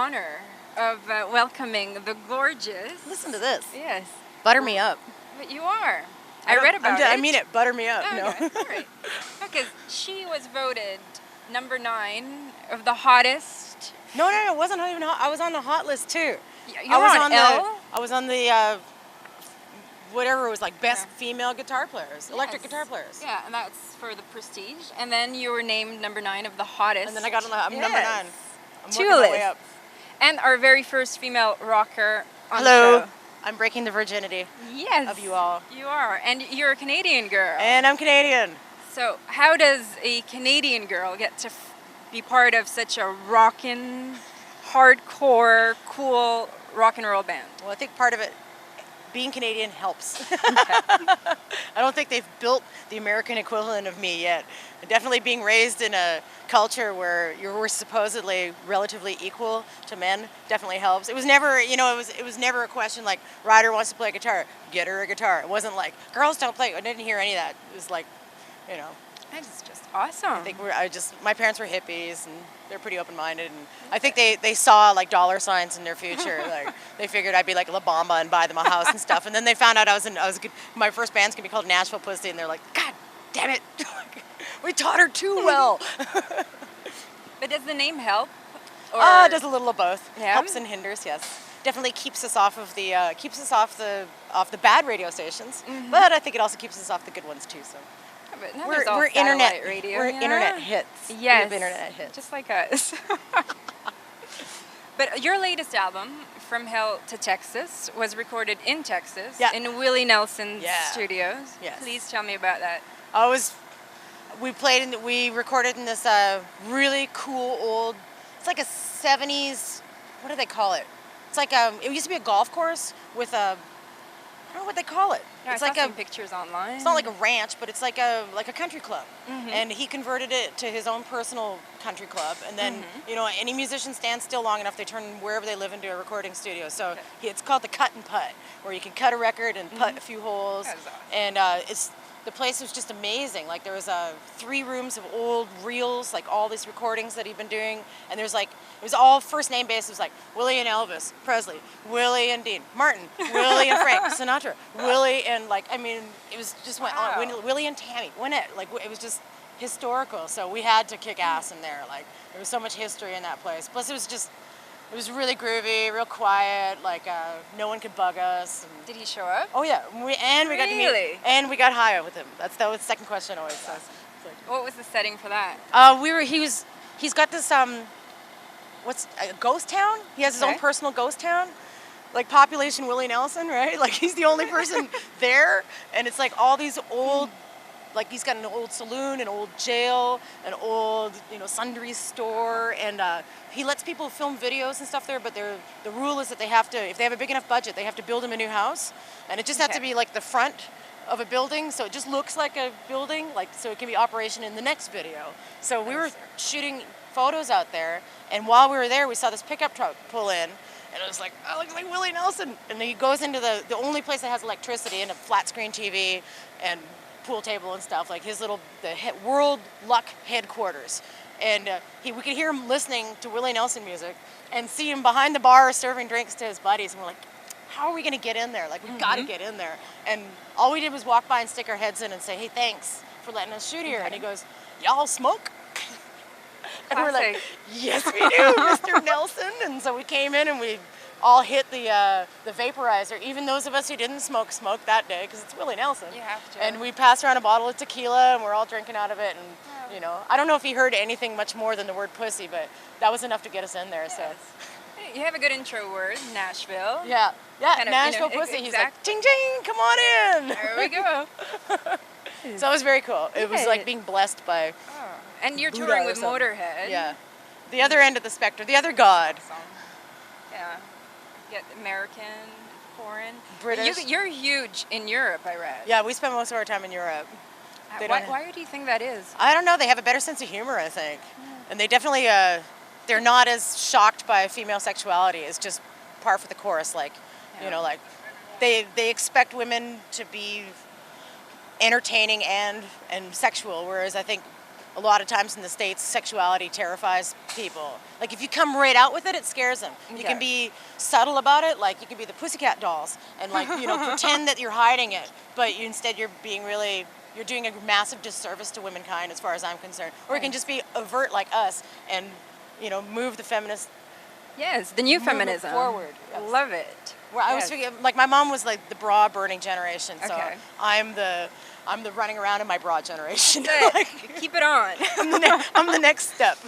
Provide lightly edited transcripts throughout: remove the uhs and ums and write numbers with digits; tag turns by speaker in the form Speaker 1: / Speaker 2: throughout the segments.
Speaker 1: honor of welcoming the gorgeous...
Speaker 2: Listen to this.
Speaker 1: Yes.
Speaker 2: Butter me up.
Speaker 1: But you are. I read about it.
Speaker 2: I mean it. Butter me up.
Speaker 1: Oh,
Speaker 2: no.
Speaker 1: okay. All right. Because she was voted number 9 of the hottest...
Speaker 2: No, it wasn't even hot. I was on the hot list too.
Speaker 1: You were on L?
Speaker 2: I was on the whatever it was, like best female guitar players, electric guitar players.
Speaker 1: Yeah, and that's for the Prestige. And then you were named number 9 of the hottest.
Speaker 2: And then I got on I'm number 9. I'm
Speaker 1: Two
Speaker 2: working my way
Speaker 1: lists.
Speaker 2: up.
Speaker 1: And our very first female rocker on
Speaker 2: Hello.
Speaker 1: the show.
Speaker 2: I'm breaking the virginity
Speaker 1: Yes.
Speaker 2: of you all.
Speaker 1: You are. And you're a Canadian girl.
Speaker 2: And I'm Canadian.
Speaker 1: So how does a Canadian girl get to be part of such a rockin', hardcore, cool rock and roll band?
Speaker 2: Well, I think part of it, being Canadian helps. I don't think they've built the American equivalent of me yet. Definitely being raised in a culture where we're supposedly relatively equal to men definitely helps. It was never, it was never a question like, Ruyter wants to play guitar, get her a guitar. It wasn't like, girls don't play. I didn't hear any of that. It was like,
Speaker 1: That is just awesome.
Speaker 2: I think my parents were hippies and they're pretty open-minded, and I think they saw like dollar signs in their future. Like they figured I'd be like La Bamba and buy them a house and stuff. And then they found out my first band's gonna be called Nashville Pussy, and they're like, God damn it, we taught her too well.
Speaker 1: But does the name help? Or
Speaker 2: It does a little of both.
Speaker 1: Yeah?
Speaker 2: Helps and hinders, yes. Definitely keeps us off of the bad radio stations, but I think it also keeps us off the good ones too. So.
Speaker 1: But now
Speaker 2: We're
Speaker 1: there's all
Speaker 2: internet
Speaker 1: satellite radio.
Speaker 2: We're
Speaker 1: yeah?
Speaker 2: internet hits.
Speaker 1: Yes.
Speaker 2: We have internet hits.
Speaker 1: Just like us. But your latest album, From Hell to Texas, was recorded in Texas, in Willie Nelson's studios.
Speaker 2: Yes.
Speaker 1: Please tell me about that.
Speaker 2: We recorded in this really cool old, it's like a 70s, what do they call it? It's like it used to be a golf course with I don't know what they call it.
Speaker 1: Yeah,
Speaker 2: it's
Speaker 1: I
Speaker 2: like
Speaker 1: saw some pictures online.
Speaker 2: It's not like a ranch, but it's like a country club. And he converted it to his own personal country club. And then, any musician stands still long enough, they turn wherever they live into a recording studio. So it's called the cut and putt, where you can cut a record and putt a few holes. And the place was just amazing. Like there was 3 rooms of old reels, like all these recordings that he'd been doing. And there's like, it was all first name basis. It was like Willie and Elvis Presley, Willie and Dean Martin, Willie and Frank Sinatra, Willie and it was just went on. Willie and Tammy, it was just historical. So we had to kick ass in there. Like there was so much history in that place. Plus it was really groovy, real quiet. Like no one could bug us. And
Speaker 1: did he show up?
Speaker 2: Oh yeah, we got to meet, and we got high with him. That was the second question always. So,
Speaker 1: what was the setting for that?
Speaker 2: He's got this what's a ghost town? He has his own personal ghost town. Like population Willie Nelson, right? Like he's the only person there, and it's like all these old, like he's got an old saloon, an old jail, an old sundry store, and he lets people film videos and stuff there. But the rule is that if they have a big enough budget, they have to build him a new house, and it just has to be like the front of a building, so it just looks like a building, so it can be operation in the next video. So we were shooting photos out there, and while we were there, we saw this pickup truck pull in. And it was like, oh, it looks like Willie Nelson. And he goes into the only place that has electricity and a flat screen TV and pool table and stuff, like his World Luck headquarters. And we could hear him listening to Willie Nelson music and see him behind the bar serving drinks to his buddies. And we're like, how are we going to get in there? Like, we've got to get in there. And all we did was walk by and stick our heads in and say, hey, thanks for letting us shoot here. And he goes, y'all smoke? And we're like, yes, we do, Mr. Nelson. And so we came in and we all hit the vaporizer. Even those of us who didn't smoke that day because it's Willie Nelson.
Speaker 1: You have to.
Speaker 2: And we passed around a bottle of tequila and we're all drinking out of it. And I don't know if he heard anything much more than the word pussy, but that was enough to get us in there. Yes. So
Speaker 1: you have a good intro word, Nashville.
Speaker 2: Yeah, Nashville pussy. He's like, ching ching, come on in.
Speaker 1: There we go.
Speaker 2: So it was very cool. It was like being blessed by.
Speaker 1: And you're touring with Motorhead.
Speaker 2: Yeah. The other end of the spectrum, the other god.
Speaker 1: Awesome. Yeah. Get American, foreign.
Speaker 2: British.
Speaker 1: You're huge in Europe, I read.
Speaker 2: Yeah, we spend most of our time in Europe.
Speaker 1: Why do you think that is?
Speaker 2: I don't know. They have a better sense of humor, I think. Yeah. And they definitely, they're not as shocked by female sexuality. It's just par for the course. Like, they expect women to be entertaining and sexual, whereas I think a lot of times in the States, sexuality terrifies people. Like if you come right out with it, it scares them. You can be subtle about it, like you can be the Pussycat Dolls and like, you know, pretend that you're hiding it, but instead you're being really, you're doing a massive disservice to womankind as far as I'm concerned. Or you can just be overt like us and, you know, move the feminist
Speaker 1: Yes, the new feminism.
Speaker 2: Forward. Yes.
Speaker 1: Love it.
Speaker 2: Well, I was thinking, like my mom was like the bra burning generation, so I'm the running around in my bra generation.
Speaker 1: Like, keep it on.
Speaker 2: I'm the next step.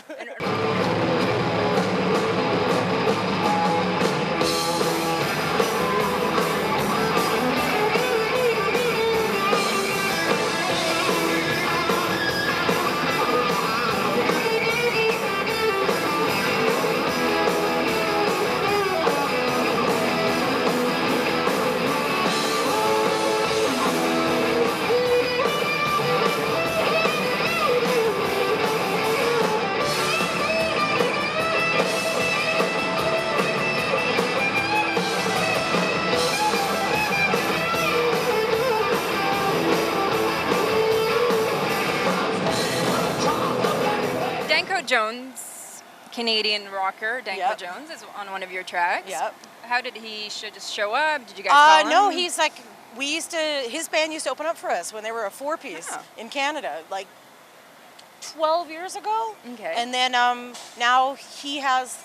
Speaker 1: Jones, Canadian rocker, Danko Jones, is on one of your tracks.
Speaker 2: Yep.
Speaker 1: How did he just show up? Did you guys call him?
Speaker 2: No, he's like, his band used to open up for us when they were a 4-piece in Canada, like 12 years ago.
Speaker 1: Okay.
Speaker 2: And then now he has,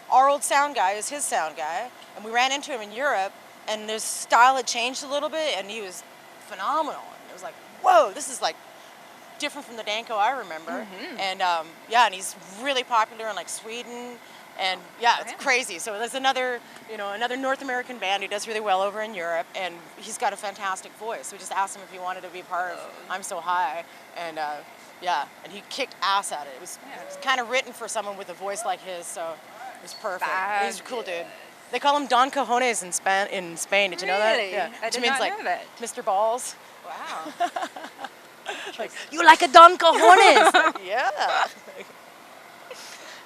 Speaker 2: our old sound guy is his sound guy, and we ran into him in Europe, and his style had changed a little bit, and he was phenomenal. And it was like, whoa, this is like different from the Danko I remember. And and he's really popular in like Sweden, and it's crazy. So there's another North American band who does really well over in Europe, and he's got a fantastic voice. We just asked him if he wanted to be part of I'm So High, and and he kicked ass at it. It was kind of written for someone with a voice like his, so it was perfect. He's a cool dude. They call him Don Cojones in Spain. Did you know that?
Speaker 1: Yeah. I did not know that.
Speaker 2: Mr. Balls.
Speaker 1: Wow.
Speaker 2: Like, you like a Don Cojones? Yeah.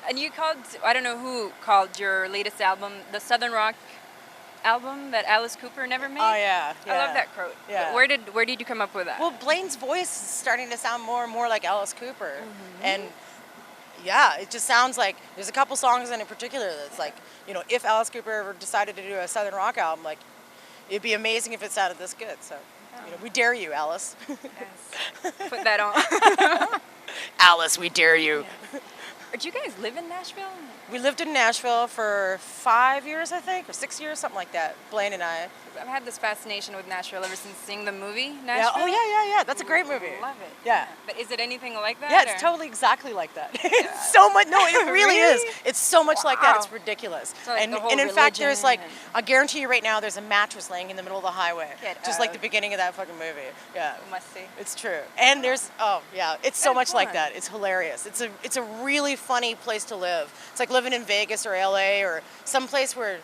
Speaker 1: And you called, I don't know who called your latest album, the Southern Rock album that Alice Cooper never made?
Speaker 2: Oh, yeah.
Speaker 1: I love that quote.
Speaker 2: Yeah.
Speaker 1: Where did you come up with that?
Speaker 2: Well, Blaine's voice is starting to sound more and more like Alice Cooper. And yeah, it just sounds like, there's a couple songs in particular that's like, you know, if Alice Cooper ever decided to do a Southern Rock album, like, it'd be amazing if it sounded this good. So, you know, we dare you, Alice.
Speaker 1: Yes. Put that on.
Speaker 2: Alice, we dare you.
Speaker 1: Yeah. Did you guys live in Nashville?
Speaker 2: We lived in Nashville for 5 years, I think, or 6 years, something like that. Blaine and I.
Speaker 1: I've had this fascination with Nashville ever since seeing the movie Nashville.
Speaker 2: Yeah. Oh, yeah. That's a great movie.
Speaker 1: Love it.
Speaker 2: Yeah.
Speaker 1: But is it anything like that?
Speaker 2: Yeah, it's totally exactly like that. It's so much. No, it really is. It's so much like that. It's ridiculous.
Speaker 1: So like
Speaker 2: and in fact, there's like, I guarantee you right now, there's a mattress laying in the middle of the highway. Just like the beginning of that fucking movie. Yeah.
Speaker 1: Must see.
Speaker 2: It's true. And there's, it's so much like that. It's hilarious. It's a really funny place to live. It's like living in Vegas or LA or some place where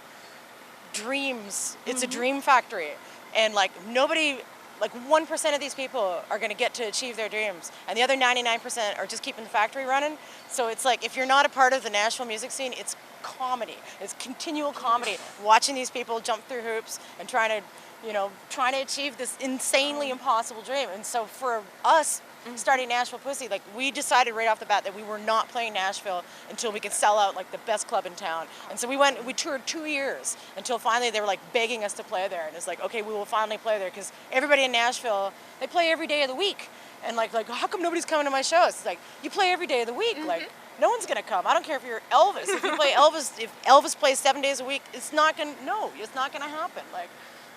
Speaker 2: dreams, it's a dream factory. And like nobody, like 1% of these people are going to get to achieve their dreams. And the other 99% are just keeping the factory running. So it's like, if you're not a part of the Nashville music scene, it's comedy. It's continual comedy. Watching these people jump through hoops and trying to achieve this insanely impossible dream. And so for us, starting Nashville Pussy, like we decided right off the bat that we were not playing Nashville until we could sell out like the best club in town. And so we toured 2 years until finally they were like begging us to play there. And it's like, okay, we will finally play there because everybody in Nashville, they play every day of the week. And like how come nobody's coming to my shows? It's like, you play every day of the week. Like no one's gonna come. I don't care if you're Elvis. If you play Elvis, if Elvis plays 7 days a week, it's not gonna happen. Like,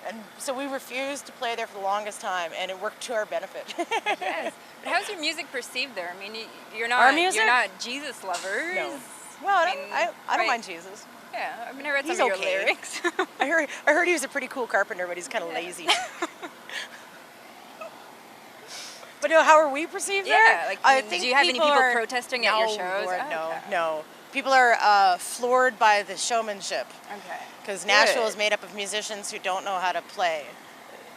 Speaker 2: and so we refused to play there for the longest time, and it worked to our benefit.
Speaker 1: Yes. But how's your music perceived there? I mean, you're
Speaker 2: Our music?
Speaker 1: you're not Jesus lovers.
Speaker 2: No. Well, I don't mind Jesus.
Speaker 1: Yeah, I mean, I read
Speaker 2: He's
Speaker 1: some of
Speaker 2: okay.
Speaker 1: your lyrics.
Speaker 2: I heard he was a pretty cool carpenter, but he's kind of lazy. But how are we perceived there?
Speaker 1: Like,
Speaker 2: I think
Speaker 1: do you have any people protesting at your shows?
Speaker 2: Lord, no. People are floored by the showmanship.
Speaker 1: Okay.
Speaker 2: Because Nashville is made up of musicians who don't know how to play.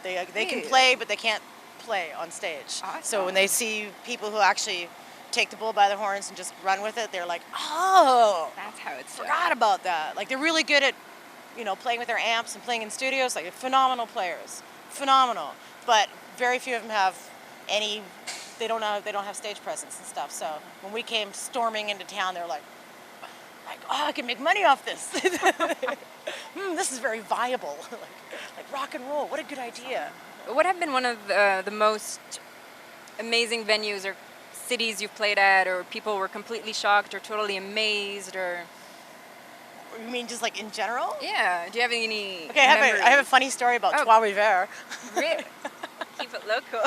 Speaker 2: They can play, but they can't play on stage.
Speaker 1: Awesome.
Speaker 2: So when they see people who actually take the bull by the horns and just run with it, they're like, oh,
Speaker 1: that's how it's
Speaker 2: forgot about that. Like they're really good at, playing with their amps and playing in studios. Like phenomenal players, phenomenal. But very few of them have any they don't have stage presence and stuff. So when we came storming into town, they're like, oh, I can make money off this. This is very viable. like rock and roll. What a good idea.
Speaker 1: What have been one of the most amazing venues or cities you've played at, or people were completely shocked or totally amazed, or?
Speaker 2: You mean just like in general?
Speaker 1: Yeah. Do you have any?
Speaker 2: Okay, I have a funny story about Trois Rivers.
Speaker 1: Really? Keep it local.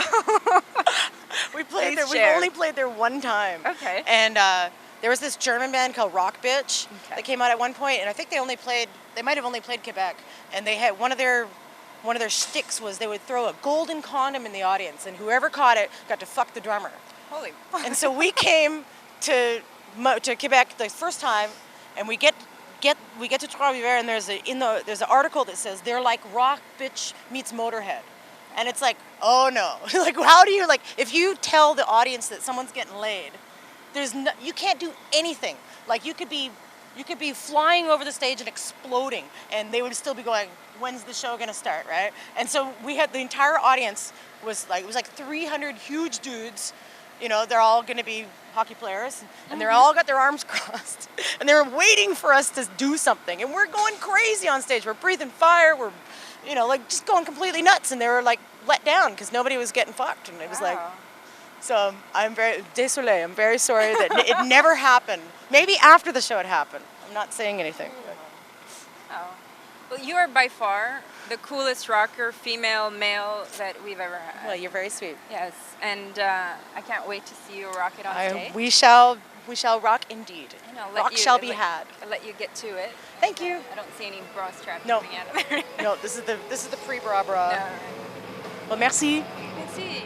Speaker 2: We played there.
Speaker 1: Please
Speaker 2: We
Speaker 1: share.
Speaker 2: only played there one time.
Speaker 1: Okay.
Speaker 2: And there was this German band called Rock Bitch that came out at one point, and I think they might have only played Quebec, and they had one of their shticks was they would throw a golden condom in the audience, and whoever caught it got to fuck the drummer.
Speaker 1: Holy.
Speaker 2: And so we came to Quebec the first time, and we get to Trois Rivers, and there's an article that says they're like Rock Bitch meets Motorhead. And it's like, oh no. Like, how do you, like, if you tell the audience that someone's getting laid, you can't do anything. Like, you could be flying over the stage and exploding, and they would still be going, when's the show gonna start, right? And so we had the entire audience it was like 300 huge dudes. You know, they're all gonna be hockey players, and they're all got their arms crossed, and they're waiting for us to do something, and we're going crazy on stage. We're breathing fire. We're, you know, like just going completely nuts, and they were like let down because nobody was getting fucked, and it was like, so I'm very désolé. I'm very sorry that it never happened. Maybe after the show it happened. I'm not saying anything.
Speaker 1: Oh. Well, you are by far the coolest rocker, female, male that we've ever had.
Speaker 2: Well, you're very sweet.
Speaker 1: Yes, and I can't wait to see you rock it on stage.
Speaker 2: We shall rock indeed. Rock shall be had.
Speaker 1: I'll let you get to it.
Speaker 2: Thank you.
Speaker 1: I don't see any bra straps
Speaker 2: No.
Speaker 1: coming out of there.
Speaker 2: No, this is the pre-bra bra.
Speaker 1: No.
Speaker 2: Well, merci.
Speaker 1: Merci.